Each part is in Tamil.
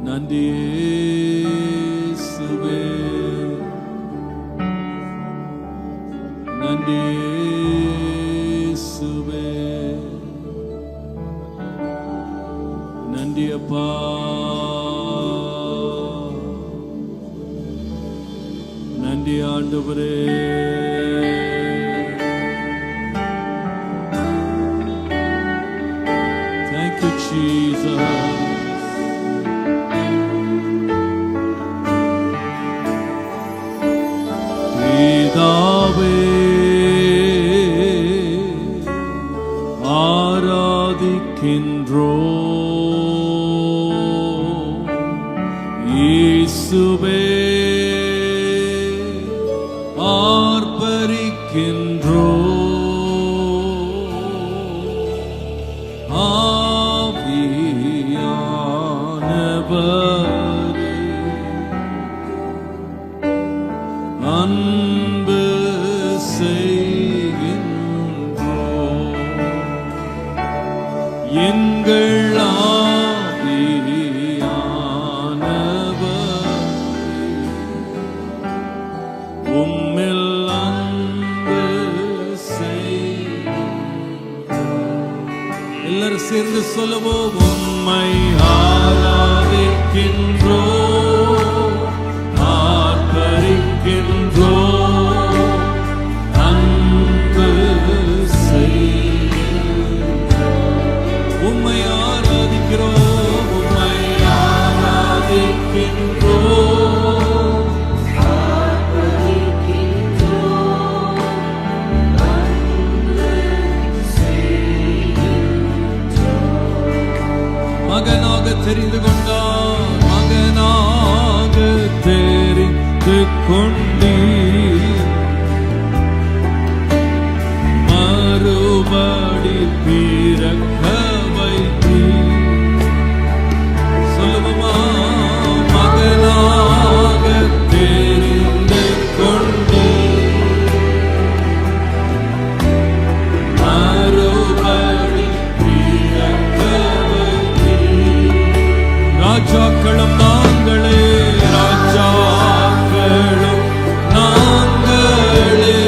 நன்றி இயேசுவே, நன்றி இயேசுவே, நன்றி அப்பா, நன்றி ஆண்டவரே. Thank you Jesus. பிதாவே ஆராதிக்கின்றோம், இயேசுவே ஆர்ப்பரிக்கின்றோம், ஆவியானவரே அன்பு செய்கின்றோம், எங்கள் ஆவியானவரே உம்மில் அன்பு செய்கின்றோம். எல்லாரும் சேர்ந்து சொல்லுவோம், உம்மை ஆராதிக்கின்றோம், ஆர்ப்பரிக்கின்றோம், அன்பு செய்கின்றோம். உம்மை ஆராதிக்கிறோம், உம்மை ஆராதிக்கின்றோம், ஆர்ப்பரிக்கின்றோம், அன்பு செய்கின்றோம். மகனாக தெரிந்து கொண்டார், மகனாக தெரிந்து கொண்டீர், மறுபடி பிறக்க வைத்தீர். சொல்லுவோமா, மகனாக தெரிந்து கொண்டீர், மறுபடி பிறக்க வைத்தீர். ராஜாக்களும் நாங்களே, ராஜாக்களும் நாங்களே,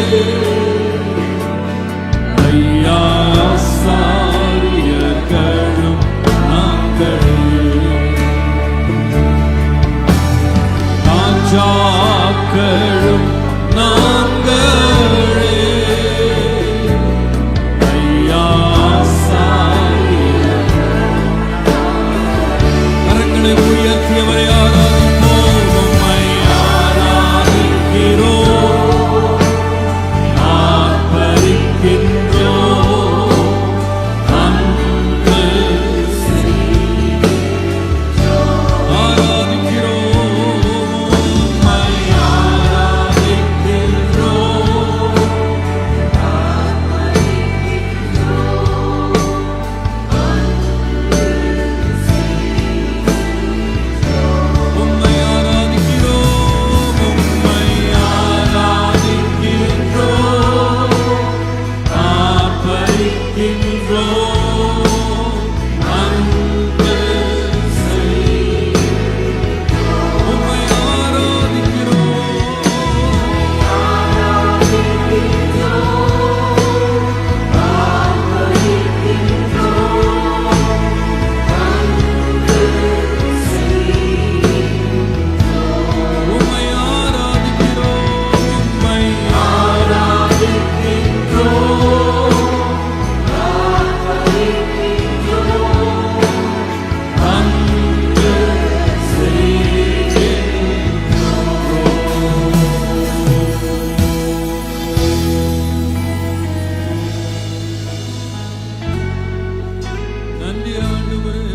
ஐயா சாரியர்களும் நாங்களே, ராஜாக்களும் நாங்களே, ஐயா கரங்களை உயர்த்தியவரை ஆராதிப்போம், உம்மை ஆராதிக்கிறோம், ஆர்ப்பரிக்கின்றோம், அன்பு செய்கின்றோம். ஆராதிக்கிறோம், உம்மை ஆராதிக்கின்றோம், உம்மை ஆராதிக்கிறோம், உம்மை ஆராதிக்கின்றோம், ஆர்ப்பரிக்கின்றோம், அன்பு செய்கின்றோம். உம்மை ஆராதிக்கிறோம், உம்மை ஆராதிக்கிறோம், உம்மை ஆராதிக்கின்றோம், அன்பு செய்கின்றோம். நன்றி ஆண்டவரே,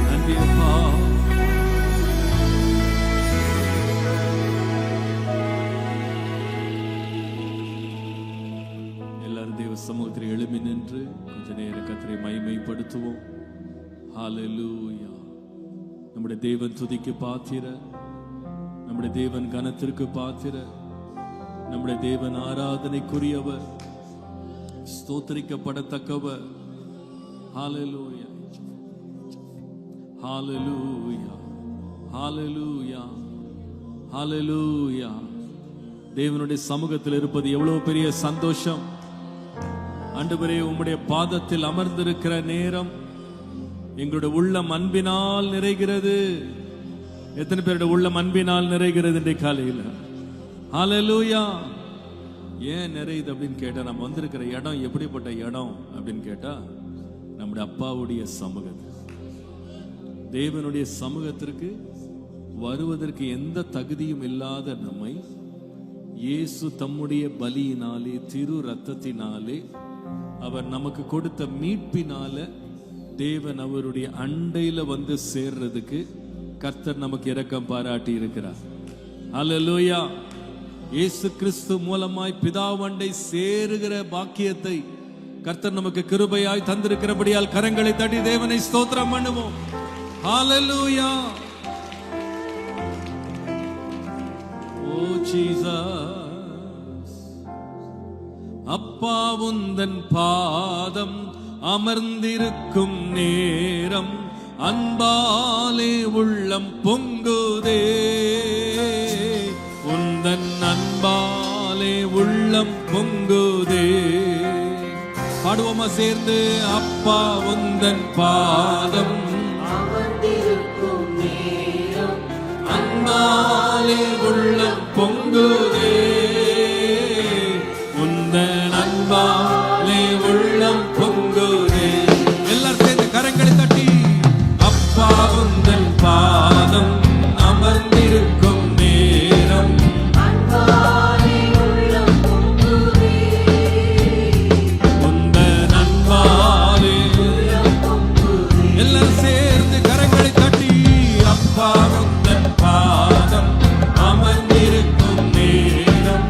நன்றி அப்பா. எல்லாரும் தேவ சமூகத்தில் எழுப்பி நின்று கொஞ்ச நேரம் கர்த்தரை மகிமைப்படுத்துவோம். ஹalleluya. நம்முடைய தேவன் துதிக்கு பாத்திர, நம்முடைய தேவன் கனத்திற்கு பாத்திர, நம்முடைய தேவன் ஆராதனைக்குரியவர், ஸ்தோத்திரிக்கப்படத்தக்கவர். ஹalleluya. ஹalleluya ஹalleluya ஹalleluya. தேவனுடைய சமூகத்தில் இருப்பது எவ்வளவு பெரிய சந்தோஷம். ஆண்டவரே, உம்முடைய பாதத்தில் அமர்ந்திருக்கிற நேரம் எங்களுடைய உள்ளம் அன்பினால் நிறைகிறது. எத்தனை பேருடைய உள்ளம் அன்பினால் நிறைகிறது இன்றைய காலையில்? ஹalleluya. ஏன் நிறையுது அப்படின்னு கேட்டா, நம்ம வந்திருக்கிற இடம் எப்படிப்பட்ட இடம் அப்படின்னு கேட்டா, நம்முடைய அப்பாவுடைய சமூகத்தில், தேவனுடைய சமூகத்திற்கு வருவதற்கு எந்த தகுதியும் இல்லாத நம்மை இயேசு தம்முடைய பலியினாலே, திரு ரத்தத்தினாலே, அவர் நமக்கு கொடுத்த மீட்பினால தேவன் அவருடைய அண்டையில வந்து சேர்றதுக்கு கர்த்தர் நமக்கு இரக்கம் பாராட்டி இருக்கிறார். ஹல்லேலூயா. இயேசு கிறிஸ்து மூலமாய் பிதாவண்டை சேருகிற பாக்கியத்தை கர்த்தர் நமக்கு கிருபையாய் தந்திருக்கிறபடியால் கரங்களை தட்டி தேவனை ஸ்தோத்திரம் பண்ணுவோம். ஹல்லேலூயா. ஓ ஜீசஸ், அப்பா உந்தன் பாதம் அமர்ந்திருக்கும் நேரம் அன்பாலே உள்ளம் பொங்குதே. உந்தன் அன்பாலே உள்ளம் பொங்குதே. பாடுவோமா சேர்ந்து? அப்பா உந்தன் பாதம் அமர்ந்திருக்கும் நேரம் அன்பாலே உள்ளம் பொங்குதே. உந்தன் அன்பாலே உள்ளம் பொங்குதே. எல்லாரும் சேர்ந்து கரங்களை தட்டி, அப்பா உந்தன் பாதம் அமர்ந்திருக்கும் நேரம் அன்பாலே உள்ளம் பொங்குதே. உந்தன் அன்பாலே உள்ளம் பொங்குதே. எல்லாரும் சேர்ந்து கரங்களை தட்டி, அப்பா உந்தன் பாதம் அமர்ந்திருக்கும் நேரம்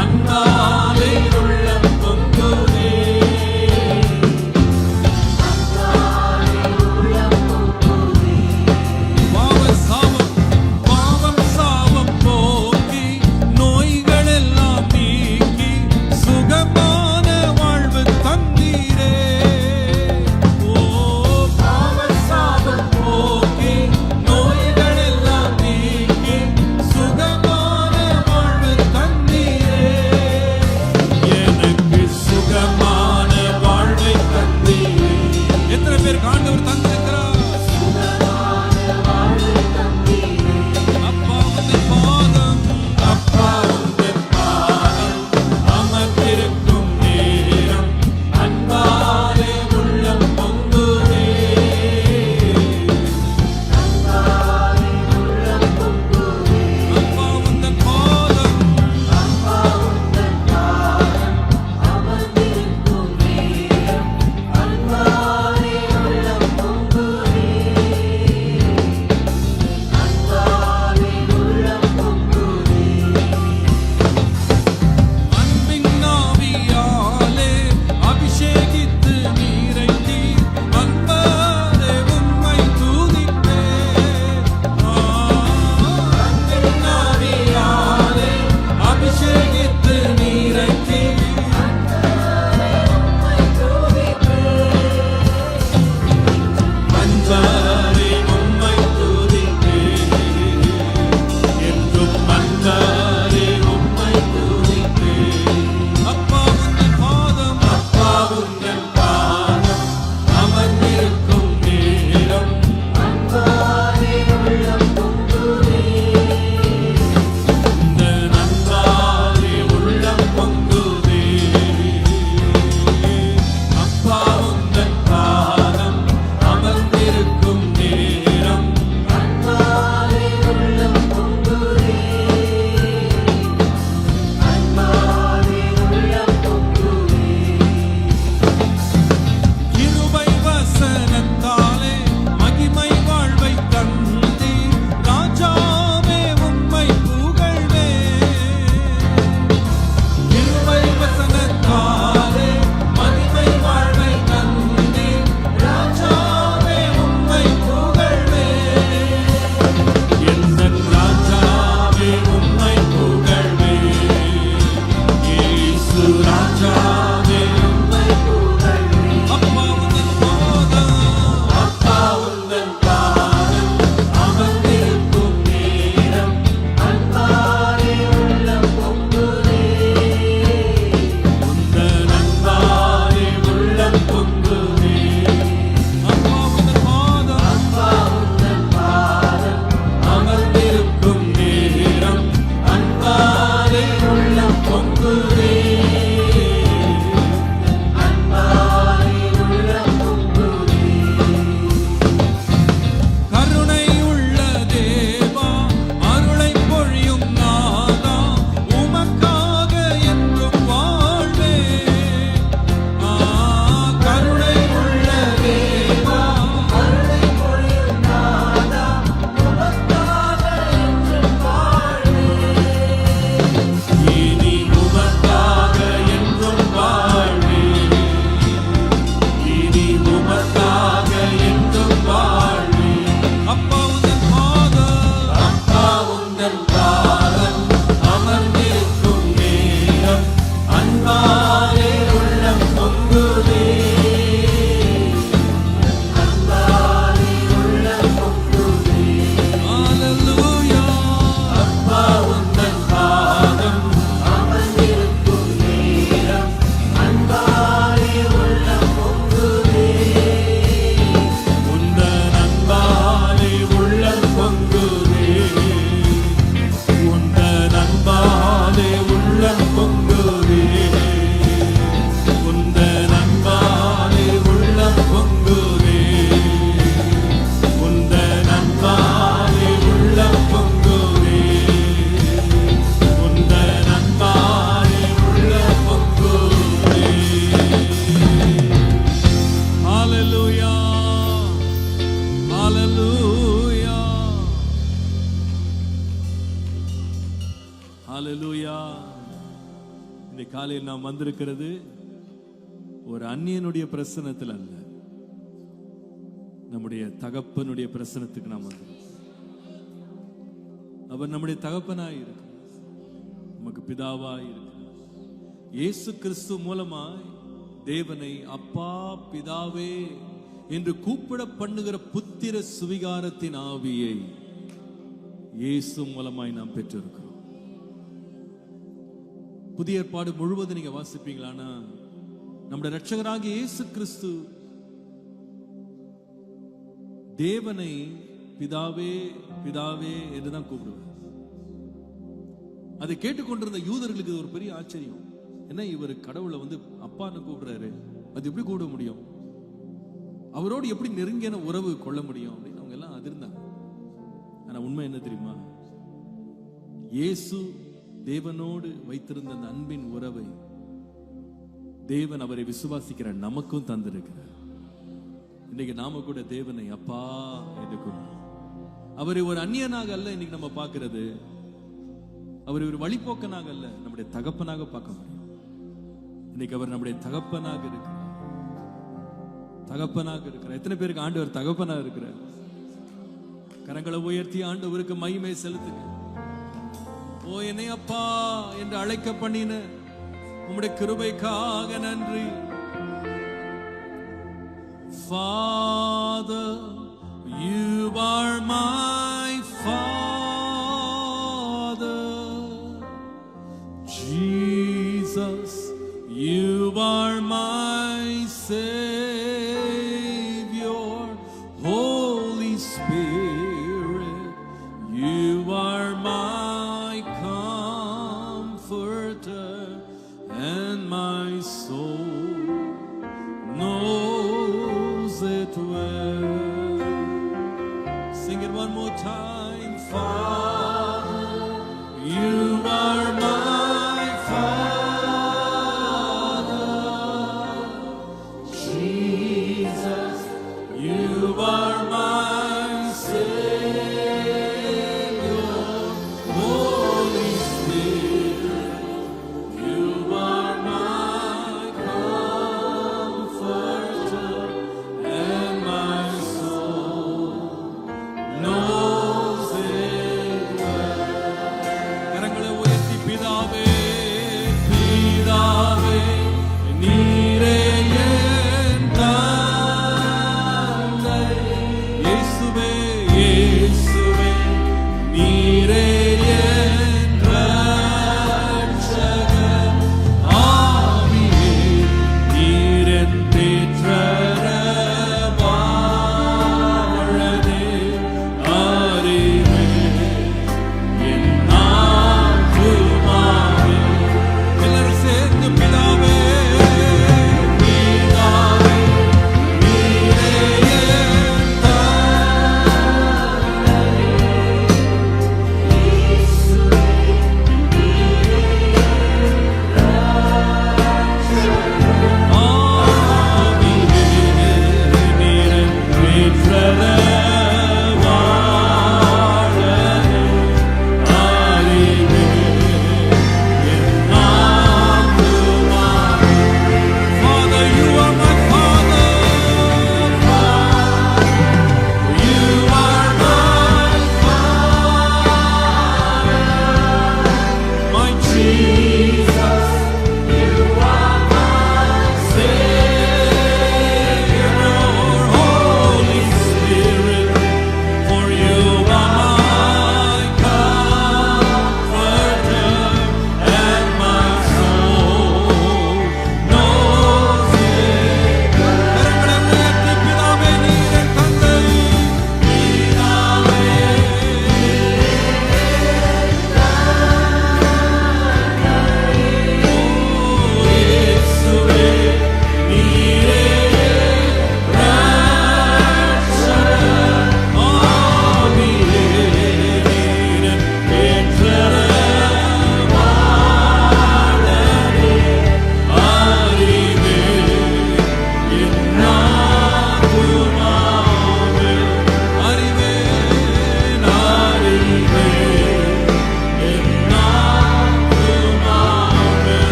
அன்பாலே உள்ளம் பொங்குதே. பாவம் சாபம் போக்கி நோய்கள் எல்லாம் நீக்கி சுகமான வாழ்வு தந்தீரே. ஓ, பாவம் சாபம் போக்கி நோய்கள் எல்லாம் நீக்கி சுகமான வாழ்வு தந்தீரே. எனக்கு சுகமான வாழ்வை தந்தீரே. எத்தனை பேர் ஆண்டவர் தந்திருக்கிறார்? அப்பா உந்தன் பாதம், அப்பா உந்தன் பாதம் அமர்ந்திருக்கும் நேரம் அன்பாலே உள்ளம் பொங்குதே. அன்பாலே உள்ளம் பொங்குதே. அப்பா உந்தன் பாதம், அப்பா உந்தன் பாதம் அமர்ந்திருக்கும் நேரம் அன்பாலே உள்ளம் பொங்குதே. காலையில் நாம் வந்திருக்கிறது ஒரு அந்நியனுடைய பிரசனத்தில் அல்ல, நம்முடைய தகப்பனுடைய பிரசனத்துக்கு நாம் வந்திருக்கிறோம். அவர் நம்முடைய தகப்பனாய் இருக்கிறார், நமக்கு பிதாவாய் இருக்கிறார். இயேசு கிறிஸ்து மூலமாய் தேவனை அப்பா பிதாவே என்று கூப்பிட பண்ணுகிற புத்திர சுவிகாரத்தின் ஆவியை இயேசு மூலமாய் நாம் பெற்றிருக்கிறோம். புதிய ஏற்பாடு முழுவதும் நீங்க வாசிப்பீங்களானா நம்முடைய இரட்சகராகிய இயேசு கிறிஸ்து தேவனை பிதாவே பிதாவே என்றுதான் கூப்பிடுவார். அதை கேட்டுக்கொண்டிருந்த யூதர்களுக்கு இது ஒரு பெரிய ஆச்சரியம். என்ன, இவர் கடவுளை அப்பான்னு கூப்பிடுறாரு, அது எப்படி கூப்பிட முடியும், அவரோடு எப்படி நெருங்கின உறவு கொள்ள முடியும் அப்படின்னு அவங்க எல்லாம் அதிர்ந்தாங்க. ஆனா உண்மை என்ன தெரியுமா, இயேசு தேவனோடு வைத்திருந்த அந்த அன்பின் உறவை தேவன் அவரை விசுவாசிக்கிற நமக்கும் தந்திருக்கிறார். இன்னைக்கு நாம கூட தேவனை அப்பா என்று அவரை ஒரு அந்நியனாக அல்ல இன்னைக்கு நம்ம பார்க்கிறது, அவரை ஒரு வழிபோக்கனாக அல்ல, நம்முடைய தகப்பனாக பார்க்க முடியும். இன்னைக்கு அவர் நம்முடைய தகப்பனாக இருக்கிறார், தகப்பனாக இருக்கிறார். எத்தனை பேருக்கு ஆண்டவர் தகப்பனாக இருக்கிறார்? கரங்களை உயர்த்தி ஆண்டவருக்கு மகிமை செலுத்துங்க. ஓ என்னை அப்பா என்று அழைக்க பண்ணின உம்முடைய கிருபைக்காக நன்றி. Father, you are my Father. Jesus, you are my Savior. Holy Spirit, you are my comforter, and my soul knows it well. Sing it one more time. Father, you are my Father. Jesus, you are my Savior. Holy Spirit, you are my comforter, and my soul knows it well. கரங்களை உயர்த்தி பிதாவே பிதாவே நீரே என் தந்தை.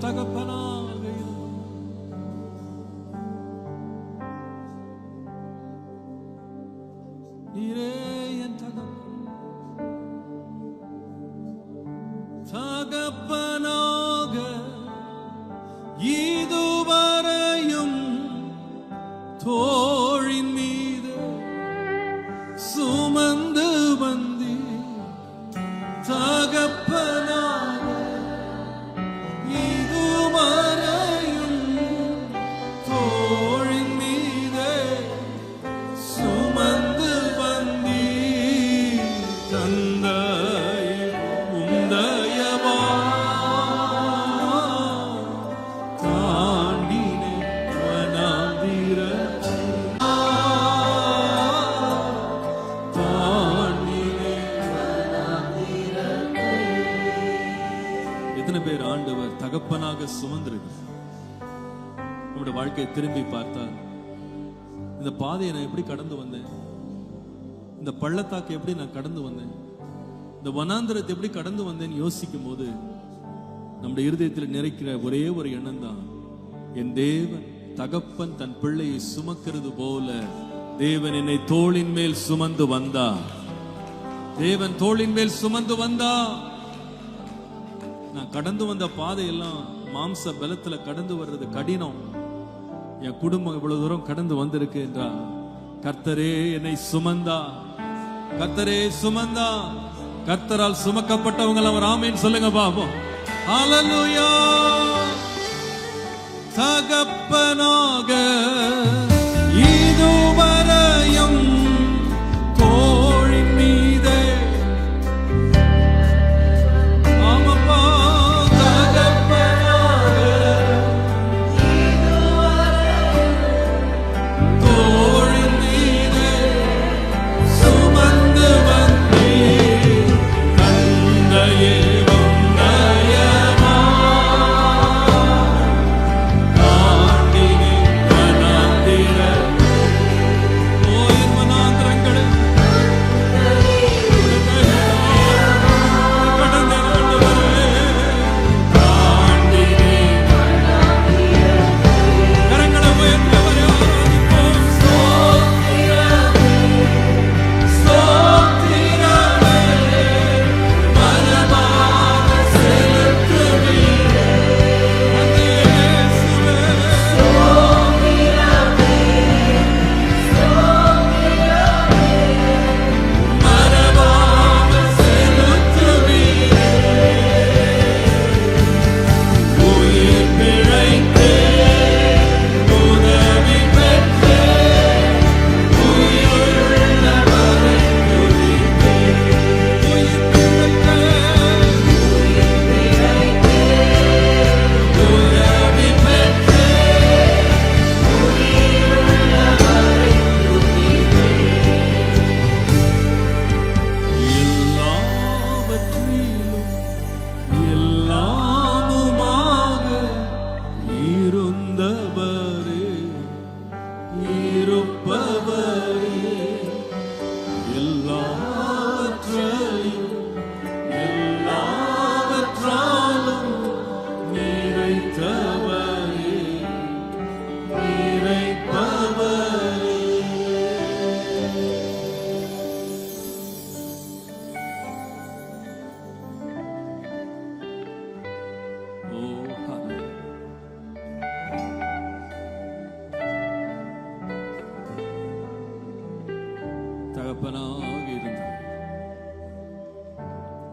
தகப்பனாக இருந்தார். நீரே என் தகப்பனாக இதுவரையும் தோழின் மீது சுமந்து வந்தி தகப்பனாக இதுவரையும் தோழின் மீது சுமந்து வந்தி தந்தை உந்தயவா தாண்டினே வனாந்திர தாண்டினே எத்தனை பேர் ஆண்டவர் தகப்பனாக சுமந்திருக்கு? நம்முடைய வாழ்க்கையை திரும்பி பார்த்தால் இந்த பாதையை நான் எப்படி கடந்து வந்தேன், இந்த பள்ளத்தாக்கு எப்படி நான் கடந்து வந்தேன், இந்த வனாந்திரத்தை எப்படி கடந்து வந்தேன்னு யோசிக்கும் போது நம்முடைய இருதயத்தில் நிறைக்கிற ஒரே ஒரு எண்ணம் தான், என் தேவன் தகப்பன் தன் பிள்ளையை சுமக்கிறது போல தேவன் என்னை தோளின் மேல் சுமந்து வந்தா. தேவன் தோளின் மேல் சுமந்து வந்தா. நான் கடந்து வந்த பாதையெல்லாம் மாம்ச பலத்துல கடந்து வர்றது கடினம். என் குடும்பம் இவ்வளவு தூரம் கடந்து வந்திருக்கு என்றா கர்த்தரே என்னை சுமந்தா. கர்த்தரே சுமந்தா. கர்த்தரால் சுமக்கப்பட்டவங்க அவர் ஆமென் சொல்லுங்க பாப்போம். ஹல்லேலூயா. தகப்பனாக இதுவரையும் தோளின் மீதே ஆமப்பா தகப்பனாக தோளின் மீதே சுமந்து வந்தே தந்தையே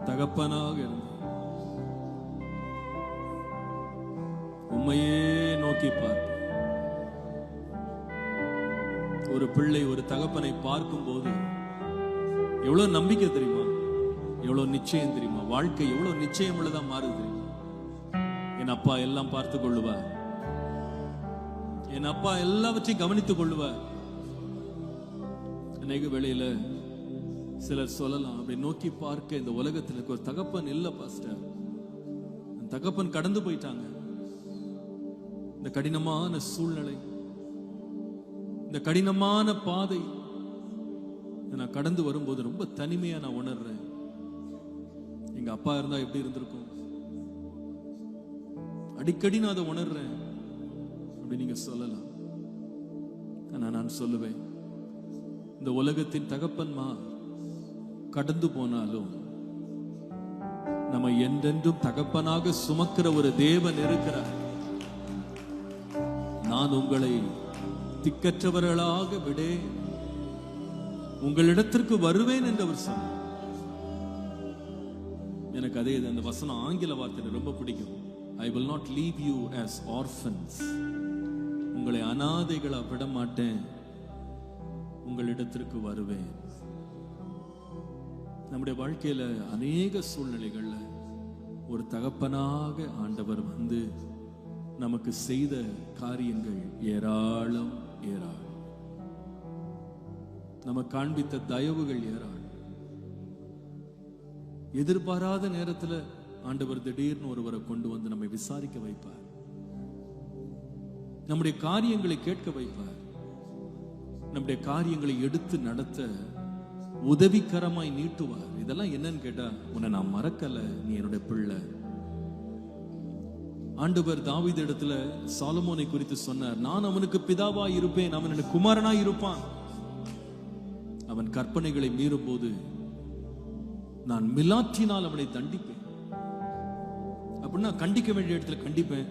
தகப்பனாக இருந்தார். உம்மையே நோக்கி பார்த்து ஒரு பிள்ளை ஒரு தகப்பனை பார்க்கும் போது எவ்வளவு நம்பிக்கை தெரியுமா, எவ்வளவு நிச்சயம் தெரியுமா, வாழ்க்கை எவ்வளவு நிச்சயம் உள்ளதா மாறுது தெரியுமா. என் அப்பா எல்லாம் பார்த்து கொள்ளுவார், என் அப்பா எல்லாவற்றையும் கவனித்துக் கொள்ளுவார். அநேக வேளையில சிலர் சொல்லலாம், அப்படி நோக்கி பார்க்க இந்த உலகத்தில் ஒரு தகப்பன் இல்ல பாஸ்டர், தகப்பன் கடந்து போயிட்டாங்க. இந்த கடினமான சூழ்நிலை, இந்த கடினமான பாதை நான் கடந்து வரும்போது ரொம்ப தனிமையா நான் உணர்றேன். எங்க அப்பா இருந்தா எப்படி இருந்திருக்கும், அடிக்கடி நான் அதை உணர்றேன் அப்படி நீங்க சொல்லலாம். ஆனா நான் சொல்லுவேன், இந்த உலகத்தின் தகப்பன்மார் கடந்து போனாலும் நம்ம என்றென்றும் தகப்பனாக சுமக்கிற ஒரு தேவன் இருக்கிறார். நான் உங்களை திக்கற்றவர்களாக விடேன், உங்களிடத்திற்கு வருவேன் என்று அவர் சொன்னார். எனக்கு அதே அந்த வசனம் ஆங்கில வார்த்தை ரொம்ப பிடிக்கும். I will not leave you as orphans. உங்களை அனாதைகளா விட மாட்டேன், உங்களிடத்திற்கு வருவேன். நம்முடைய வாழ்க்கையில அநேக சூழ்நிலைகள்ல ஒரு தகப்பனாக ஆண்டவர் வந்து நமக்கு செய்த காரியங்கள் ஏராளம் ஏராளம். நம்ம காண்பித்த தயவுகள் ஏராளம். எதிர்பாராத நேரத்துல ஆண்டவர் திடீர்னு ஒருவரை கொண்டு வந்து நம்மை விசாரிக்க வைப்பார், நம்முடைய காரியங்களை கேட்க வைப்பார், நம்முடைய காரியங்களை எடுத்து நடத்த உதவிகரமாய் நீட்டுவார். இதெல்லாம் என்னன்னு கேட்டா, உன்னை நான் மறக்கல, நீ என்னுடைய பிள்ளை. ஆண்டவர் தாவீது இடத்துல சாலமோனை குறித்து சொன்னார், நான் அவனுக்கு பிதாவா இருப்பேன், அவன் எனக்கு குமாரனா இருப்பான். அவன் கற்பனைகளை மீறும் போது நான் மிலாற்றினால் அவனை தண்டிப்பேன். அப்படின்னா கண்டிக்க வேண்டிய இடத்துல கண்டிப்பேன்,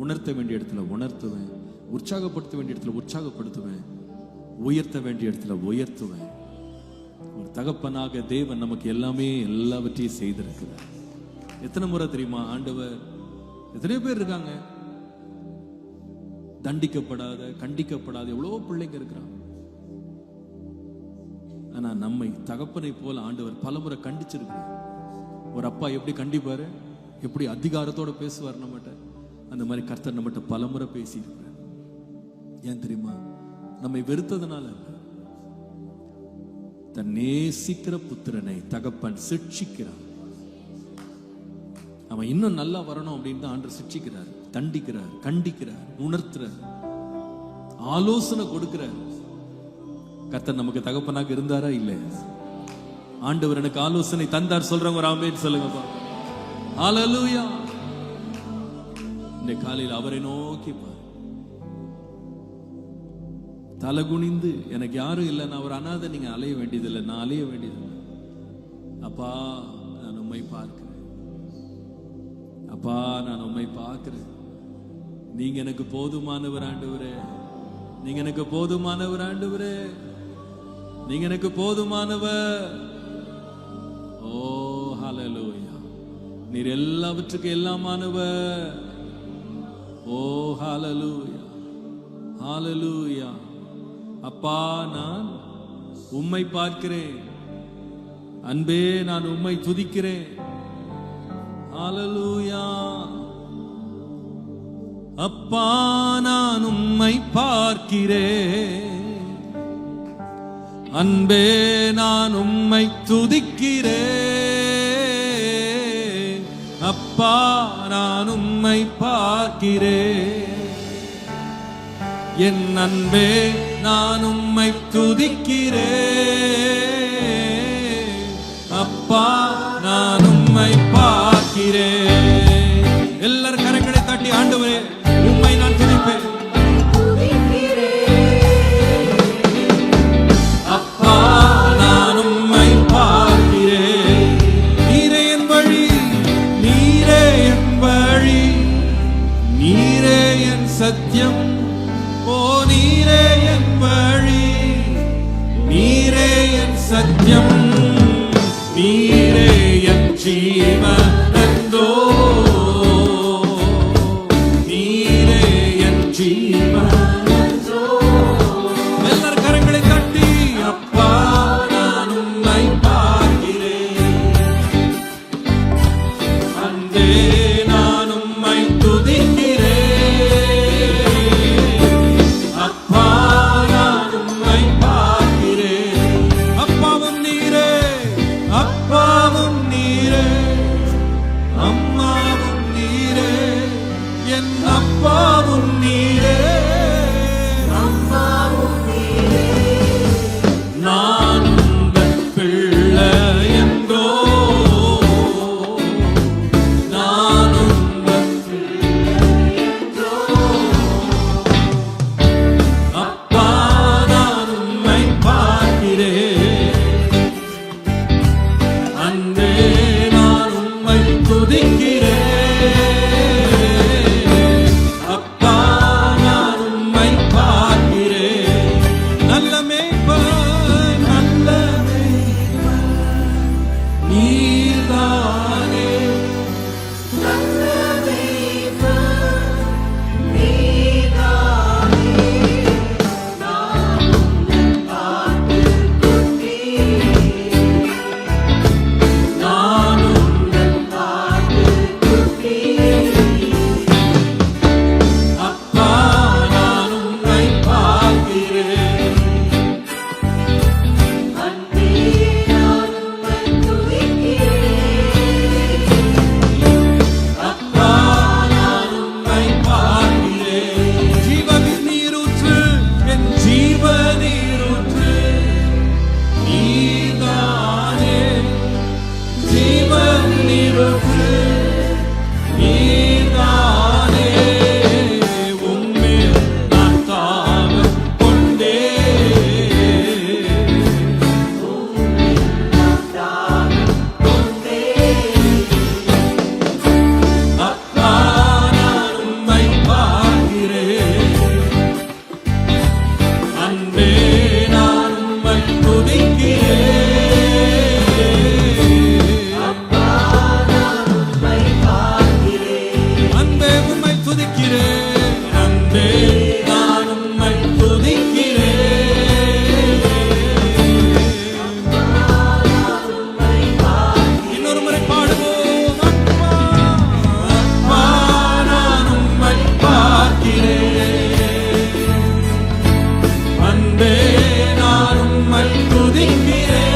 உணர்த்த வேண்டிய இடத்துல உணர்த்துவேன், உற்சாகப்படுத்த வேண்டிய இடத்துல உற்சாகப்படுத்துவேன், உயர்த்த வேண்டிய இடத்துல உயர்த்துவேன். ஒரு தகப்பனாக தேவன் நமக்கு எல்லாவற்றையும் செய்திருக்கிறார். எத்தனை முறை தெரியுமா ஆண்டவர், எத்தனையோ பேர் இருக்காங்க தண்டிக்கப்படாத கண்டிக்கப்படாத எவ்வளவோ பிள்ளைங்க இருக்கிறாங்க. ஆனா நம்மை தகப்பனை போல ஆண்டவர் பலமுறை கண்டிச்சிருக்கிறார். ஒரு அப்பா எப்படி கண்டிப்பாரு, எப்படி அதிகாரத்தோட பேசுவார் நம்மகிட்ட, அந்த மாதிரி கர்த்தர் நம்மகிட்ட பலமுறை பேசியிருக்கிறார். ஏன் தெரியுமா? நம்மை வெறுத்ததுனால அல்ல, தன் நேசிக்கிற புத்திரனை தகப்பன் சிட்சிக்கிறார். அவன் இன்னும் நல்லா வரணும் அப்படின்னு தான் ஆண்டவர் சிட்சிக்கிறார், தண்டிக்கிறார், கண்டிக்கிறார், உணர்த்துறார், ஆலோசனை கொடுக்கிறார். கர்த்தர் நமக்கு தகப்பனாக இருந்தாரா? இல்லை. ஆண்டவர் எனக்கு ஆலோசனை தந்தார் சொல்றவங்க ஒரு ஆமென் சொல்லுங்கப்பா. ஹல்லேலூயா. இந்த காலையில் அவரை நோக்கி பார், தலகுனிந்து, எனக்கு யாரும் இல்லை, நான் ஒரு அனாதை, நீங்க அலைய வேண்டியதில்லை, நான் அலைய வேண்டியதில்லை. அப்பா நான் உம்மை பார்க்கிறேன், அப்பா நான் உம்மை பார்க்கிறேன், நீங்க எனக்கு போதுமானவர் ஆண்டவரே, நீங்க எனக்கு போதுமானவர் ஆண்டவரே, நீங்க எனக்கு போதுமானவர். ஓ ஹல்லேலூயா. நீர் எல்லாவற்றுக்கும் எல்லாமானவர். ஓ ஹல்லேலூயா, ஹல்லேலூயா. அப்பா நான் உம்மை பார்க்கிறேன், அன்பே நான் உம்மை துதிக்கிறேன். ஹல்லேலூயா. அப்பா நான் உம்மை பார்க்கிறேன், அன்பே நான் உம்மை துதிக்கிறேன். அப்பா நான் உம்மை பார்க்கிறேன், என் அன்பே நான் உம்மை துதிக்கிறேன். அப்பா நான் உம்மை பார்க்கிறேன். எல்லாரும் கரங்களை தட்டி, ஆண்டவரே உம்மை நான் துதிப்பேன். அப்பா நான் உம்மை பார்க்கிறேன். நீரே என் வழி, நீரே என் வழி, நீரே என் சத்தியம். ஓ நீரே என் வழி, நீரே என் சத்தியம், நீரே என் ஜீவனந்தோ, நீரே என் ஜீவனந்தோ. எல்லாரும் கரங்களை தட்டி, அப்பா நான் உம்மை பார்க்கிறேன், அன்பே நான் உம்மை துதிக்கிறேன். அப்பா நான் உம்மை பார்க்கிறேன். அப்பாவும் நீரே, அப்பாவும் நீரே, அம்மாவும் நீரே, என் அப்பாவும் நீரே, அம்மாவும் நீரே. நான் உங்கள் பிள்ளை என்றோ, நான் உங்கள் பிள்ளை. துதிக்கிறேன். அன்பே நான் உம்மை துதிக்கிறேன். இன்னொரு முறை பாடுவோம். அப்பா நான் உம்மை பார்க்கிறேன். அன்பே நான் உம்மை துதிக்கிறேன்.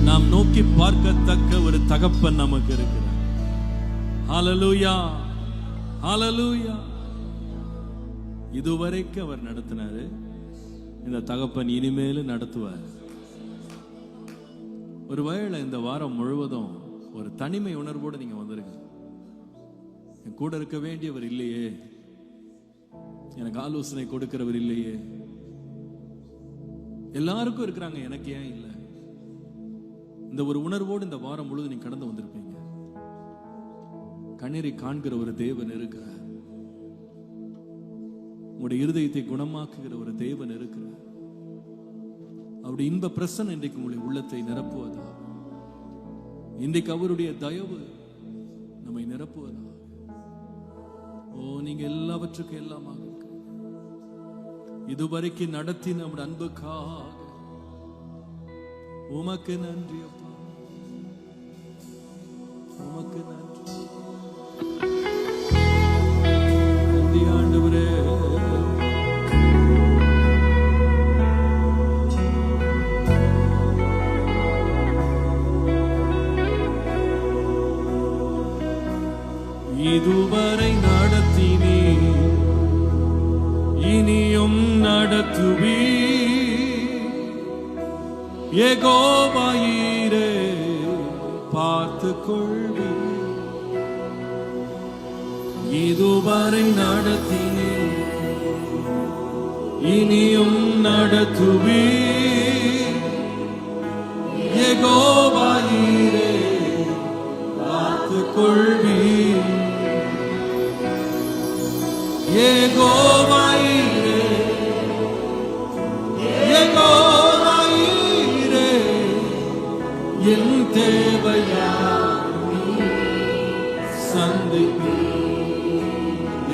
நாம் நோக்கி பார்க்கத்தக்க ஒரு தகப்பன் நமக்கு இருக்கிறார். ஹல்லேலூயா, ஹல்லேலூயா. இதுவரைக்கும் அவர் நடத்தினாரு, இந்த தகப்பன் இனிமேலும் நடத்துவார். ஒருவேளை இந்த வாரம் முழுவதும் ஒரு தனிமை உணர்வோடு நீங்க வந்திருக்க, என் கூட இருக்க வேண்டியவர் இல்லையே, எனக்கு ஆலோசனை கொடுக்கிறவர் இல்லையே, எல்லாருக்கும் இருக்கிறாங்க, எனக்கு ஏன் இல்லை, இந்த ஒரு உணர்வோடு இந்த வாரம் முழுவதும் நீங்க கடந்து வந்திருப்பீங்க. கண்ணீரை காண்கிற ஒரு தேவன் இருக்கிறார். உங்களுடைய இருதயத்தை குணமாக்குகிற ஒரு தேவன் இருக்கிறார். அவருடைய இன்ப பிரசன்னம் இன்றைக்கு உங்களுடைய உள்ளத்தை நிரப்புவதா, இன்றைக்கு அவருடைய தயவு நம்மை நிரப்புவதா. ஓ, நீங்க எல்லாவற்றுக்கும் எல்லாமாக இதுவரைக்கும் நடத்தி நம்முடைய அன்புக்காக உமக்கு நன்றி அப்பா, உமக்கு நன்றி. நன்றி ஆண்டவரே. இதுவரை நடத்தினீ, இனியும் நடத்துவீ. யெகோவாயீரே பார்த்துக் கொள்வி. இதுவரை நடத்தினீ, இனியும் நடத்துவீ. யெகோவாயீரே பார்த்துக் கொள்வி. யெகோவாயீரே, யெகோவாயீரே என் தேவையாய் சந்திப்பீ.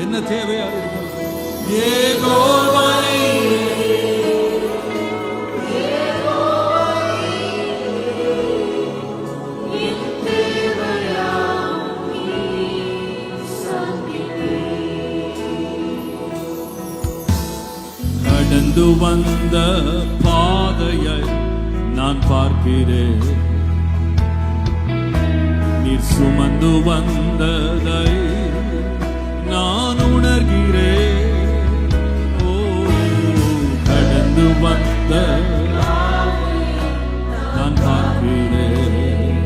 என்ன தேவையா இருக்கிறது? யெகோவாயீரே, கடந்து வந்த பாதையை நான் பார்க்கிறேன். நீர் சுமந்து வந்ததை நான் உணர்கிறேன். ஓ, கடந்து வந்த நான் பார்க்கிறேன்.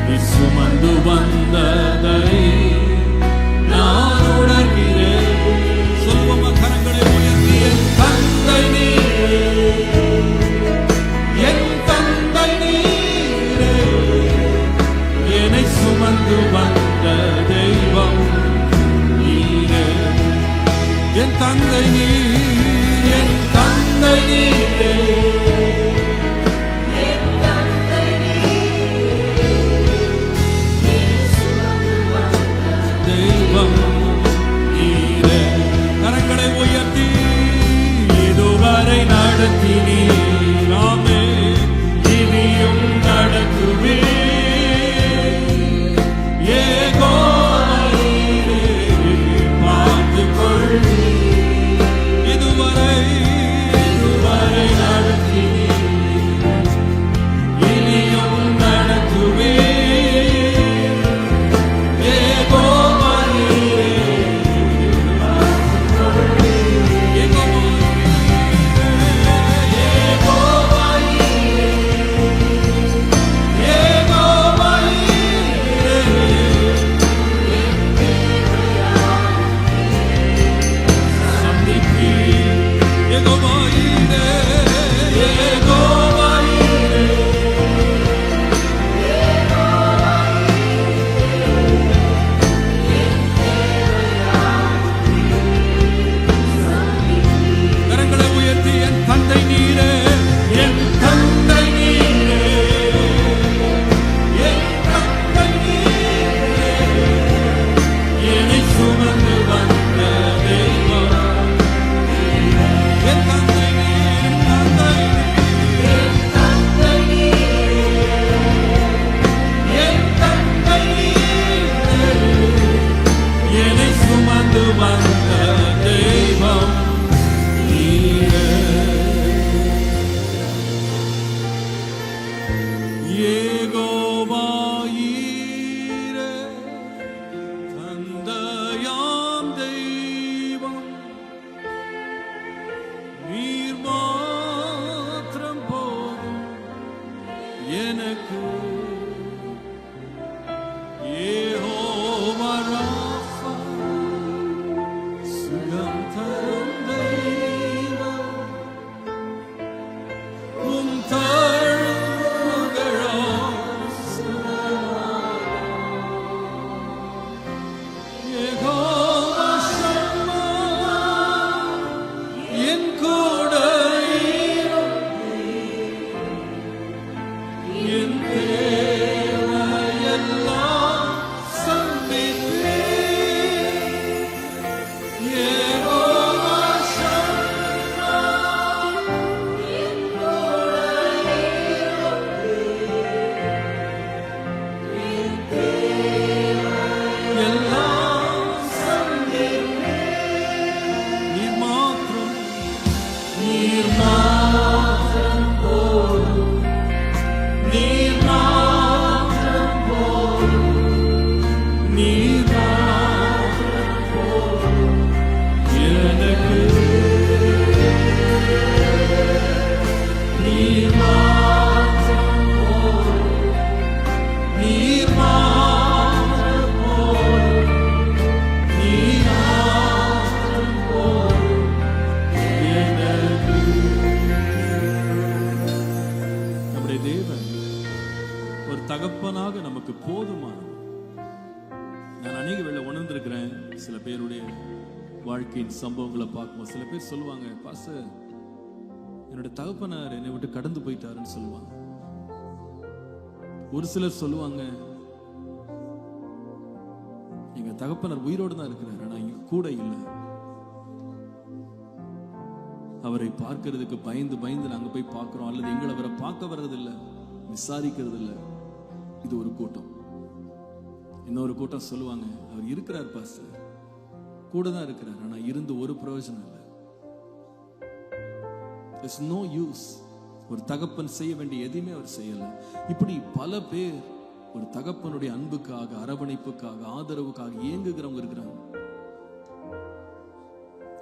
நீர் சுமந்து வந்ததை நான் உணர்கிறேன். சொல்லுவோமா, கரங்களை உயர்த்தி, என் தந்தை நீரே, என் தந்தை நீரே, என்னை சுமந்து வந்த தெய்வம் நீரே. என் தந்தை நீர், என் தந்தை நீரே, தெய்வம் நீரே. கரங்களை உயர்த்தி, இதுவரை நடத்தினீராமே, இனியும் நடத்துவே. யெகோவாயீரே பார்த்துக் கொள்வி. இதுவரை, இதுவரை நடத்தி தகப்பனாக நமக்கு போதுமானவர். நான் அநேக வேளை உணர்ந்திருக்கிறேன். சில பேருடைய வாழ்க்கையின் சம்பவங்களை பார்க்கும்போது சில பேர் சொல்லுவாங்க, பாஸ்டர் என்னோட தகப்பனார் என்னை விட்டு கடந்து போயிட்டாருன்னு சொல்லுவாங்க. ஒரு சிலர் சொல்லுவாங்க, எங்க தகப்பனார் உயிரோடு தான் இருக்கிறார், ஆனா இங்க கூட இல்லை. அவரை பார்க்கிறதுக்கு பயந்து பயந்து நாங்க போய் பார்க்கிறோம், அல்லது எங்களை அவரை பார்க்க வர்றதில்லை, விசாரிக்கிறது இல்லை. இது ஒரு கூட்டம். இன்னொரு கூட்டம் சொல்லுவாங்க, அவர் இருக்கிறார் பாஸ்டர், கூட தான் இருக்கிறார், ஆனா இருந்து ஒரு பிரயோஜனம் இல்லை. There's no use. ஒரு தகப்பன் செய்ய வேண்டிய எதையுமே அவர் செய்யல. இப்படி பல பேர் ஒரு தகப்பனுடைய அன்புக்காக, அரவணைப்புக்காக, ஆதரவுக்காக ஏங்குகிறவங்க இருக்கிறாங்க.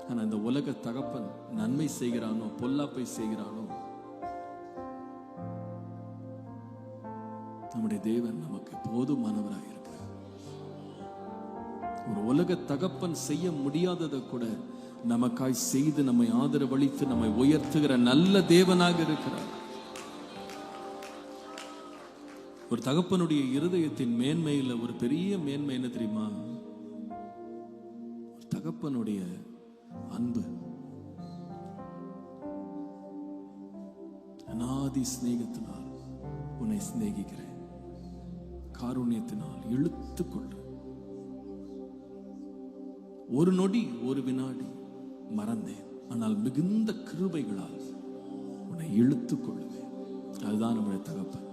ஆனா இந்த உலக தகப்பன் நன்மை செய்கிறானோ பொல்லாப்பை செய்கிறானோ, நம்முடைய தேவன் நமக்கு போதுமானவராக இருக்கிறார். ஒரு உலக தகப்பன் செய்ய முடியாததை கூட நமக்காய் செய்து நம்மை ஆதரவளித்து நம்மை உயர்த்துகிற நல்ல தேவனாக இருக்கிறார். ஒரு தகப்பனுடைய இருதயத்தின் மேன்மையில் ஒரு பெரிய மேன்மை என்ன தெரியுமா? ஒரு தகப்பனுடைய அன்பு. அநாதி சிநேகத்தினால் உன்னை சிநேகிக்கிறேன், காருண்யத்தினால் இழுத்துக்கொள்ள. ஒரு நொடி ஒரு வினாடி மறந்தேன், ஆனால் மிகுந்த கிருபைகளால் உன்னை இழுத்துக் கொள்ளுவேன். அதுதான் நம்முடைய தகப்பன்.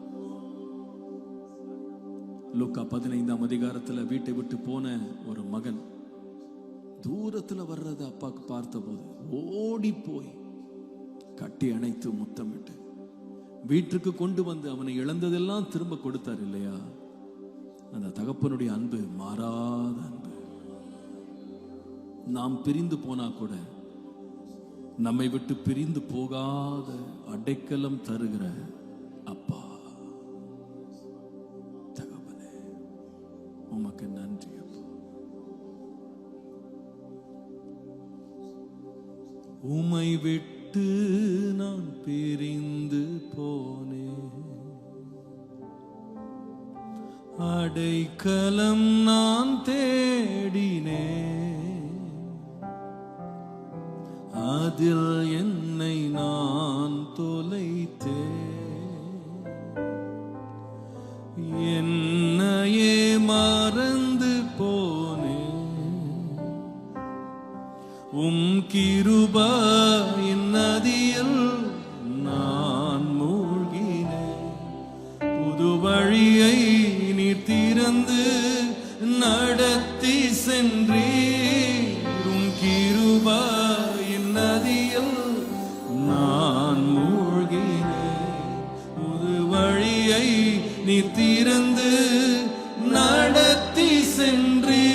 லூக்கா 15ஆம் அதிகாரத்துல வீட்டை விட்டு போன ஒரு மகன் தூரத்துல வர்றத அப்பாக்கு பார்த்தபோது ஓடி போய் கட்டி அணைத்து முத்தமிட்டு வீட்டுக்கு கொண்டு வந்து அவனை இழந்ததெல்லாம் திரும்ப கொடுத்தார் இல்லையா? அந்த தகப்பனுடைய அன்பு மாறாத அன்பு. நாம் பிரிந்து போனா கூட நம்மை விட்டு பிரிந்து போகாத அடைக்கலம் தருகிற அப்பா. தகப்பனே உமக்கு நன்றி அப்பா. உம்மை விட்டு நான் பிரிந்து போனேன், அடைக்கலம் நான் தேடினேன், அதில் என்னை நான் தொலைத்தேன். என்னையே மறந்து போனேன், உம் கிருபையின் நதியில் நான் மூழ்கினேன். புது வழியை நீ திறந்து நடத்தி சென்றீர். உம் கிருபையின் நதியில் நான் மூழ்கினேன். புது வழியை நீ திறந்து நடத்தி சென்றீர்.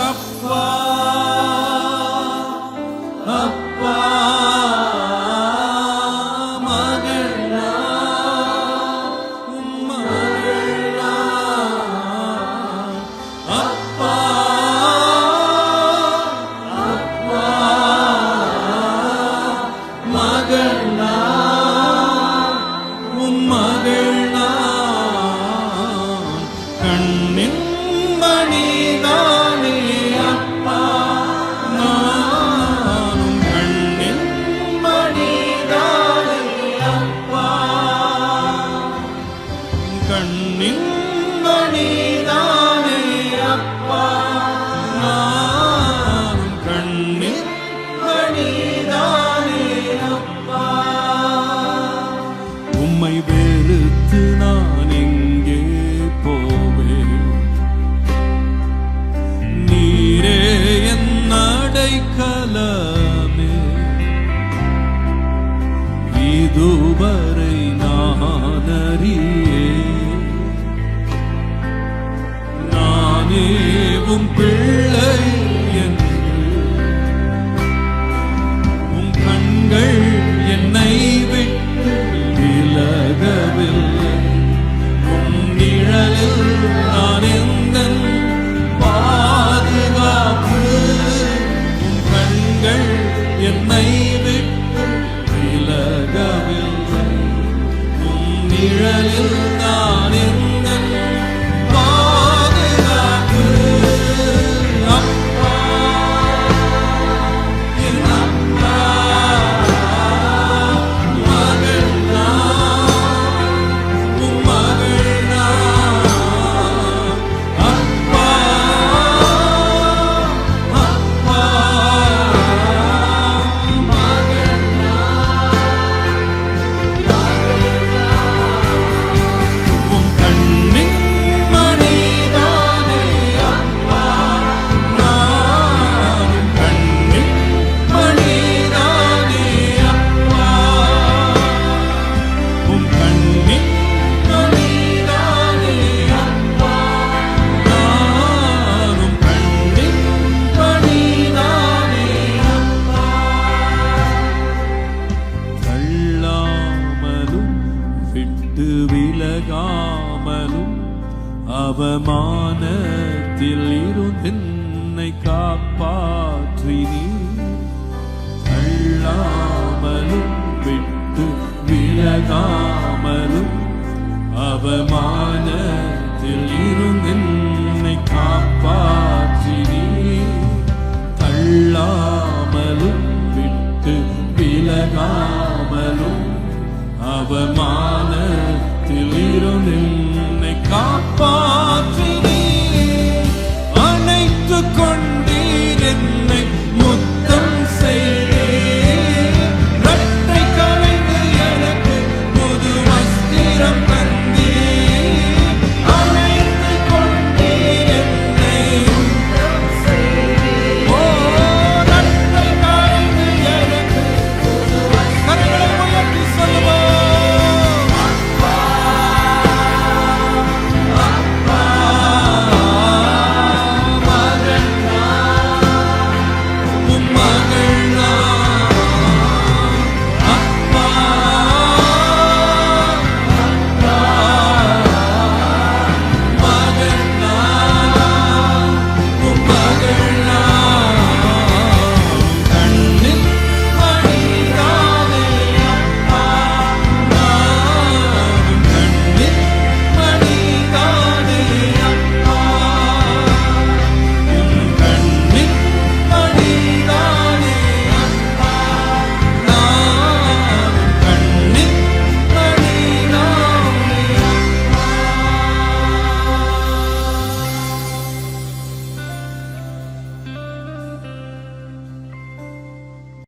அப்பா அப்பா மகளா மகளா அப்பா அப்பா மகளா மகளா கண்ணின் மணிதானே அப்பா. கண்ணின் மணிதானே அப்பா, நானும் கண்ணின் மணிதானே அப்பா. உம்மை வெறுத்து நான் எங்கே போவேன்? நீரே என் அடைக்கலமே. இதுவரை நான் அறியேன், நானே உம் பிள்ளை என்று. உம் கண்கள் என்னை விட்டு விலகவில்லை. உம் நிழலில் நான் எந்தன் பாதுகாப்பு. உம் கண்கள் என்னை விட்டு விலகவில்லை. உம் நிழலில் நான் விட்டு விலகாமலும் அவமானத்தில் இருந்தென்னை காப்பாற்றினீ. தள்ளாமலும் விட்டு விலகாமலும் அவமான